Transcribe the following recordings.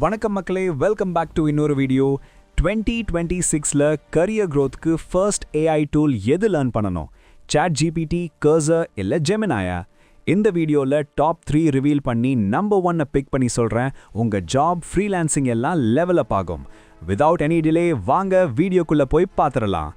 வணக்கம் மக்களே, welcome back to இன்னொரு வீடியோ. 2026ல கரியர் growthக்கு ஃபர்ஸ்ட் AI டூல் எது லேர்ன் பண்ணணும்? சாட் ஜிபிடி, கர்சர் இல்ல ஜெமினாயா? இந்த வீடியோல டாப் 3 ரிவீல் பண்ணி நம்பர் 1 பிக் பண்ணி சொல்றேன். உங்க ஜாப், ஃப்ரீலான்சிங் எல்லாம் லெவல் அப் ஆகும். வித்வுட் எனி டிலே வாங்க வீடியோக்குள்ள போய் பாத்துறலாம்.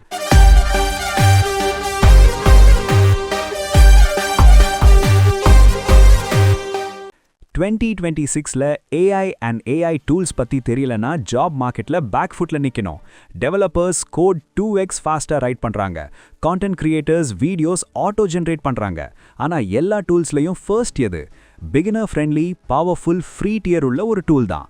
2026ல AI and AI டூல்ஸ் பத்தி தெரியலனா ஜாப் மார்க்கெட்ல பேக் ஃபுட்ல நிக்கணும். டெவலப்பர்ஸ் கோட் 2x ஃபாஸ்டா ரைட் பண்றாங்க. Content creators videos auto generate பண்றாங்க. ஆனா எல்லா டூல்ஸ்லயும் ஃபர்ஸ்ட் எது? Beginner friendly, powerful, free tier உள்ள ஒரு டூல் தான்.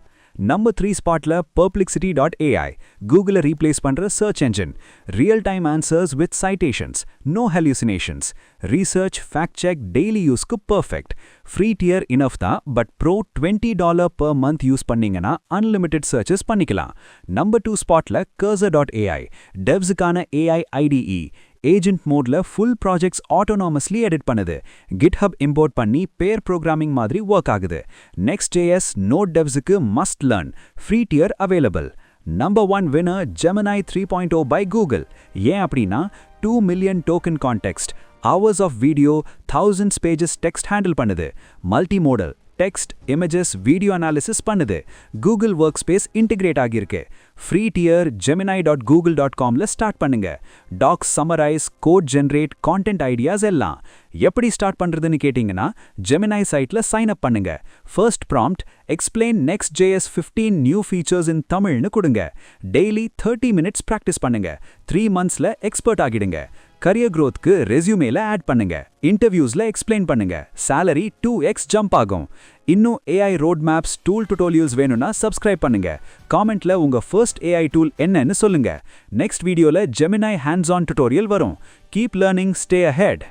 நம்பர் 3 ஸ்பாட்ல Perplexity.ai, Google ரீப்ளேஸ் பண்ற search engine. Real time answers with citations, no hallucinations. Research, fact check, daily யூஸ்க்கு பர்ஃபெக்ட். ஃப்ரீ டியர் இனஃப் தான், but pro $20 per month use பண்ணீங்கன்னா unlimited searches பண்ணிக்கலாம். Number 2 ஸ்பாட்ல Cursor.ai, டெவ்ஸுக்கான AI IDE. Agent மோட்ல full projects autonomously edit பண்ணுது. GitHub import பண்ணி pair programming மாதிரி ஒர்க் ஆகுது. Next.js, நோட் டெவ்ஸுக்கு must learn. Free tier available. Number 1 winner Gemini 3.0 by Google. ஏன் அப்படின்னா 2 million token context, hours of video, thousands pages text handle பண்ணுது. Multimodal, text, images, video analysis பண்ணுது. Google workspace integrate ஆகியிருக்கு. Free tier gemini.google.comல start பண்ணுங்க. Docs summarize, code generate, content ideas எல்லாம். எப்படி start பண்றதுன்னு கேட்டிங்கன்னா Gemini சைட்ல சைன் அப் பண்ணுங்க. First prompt, explain Next.js 15 new features in தமிழ்னு கொடுங்க. டெய்லி 30 மினிட்ஸ் ப்ராக்டிஸ் பண்ணுங்க. 3 monthsல எக்ஸ்பர்ட் ஆகிடுங்க. கரியர் growthக்கு ரெஸ்யூமேல ஆட் பண்ணுங்க. இன்டர்வியூஸ்ல எக்ஸ்பிளைன் பண்ணுங்க. salary 2x ஜம்ப் ஆகும். இன்னும் AI road maps, tool tutorials வேணும்னா சப்ஸ்கிரைப் பண்ணுங்க. காமெண்ட்ல உங்க ஃபர்ஸ்ட் AI டூல் என்னன்னு சொல்லுங்க. நெக்ஸ்ட் வீடியோல Gemini hands-on டுட்டோரியல் வரும். Keep learning, stay ahead.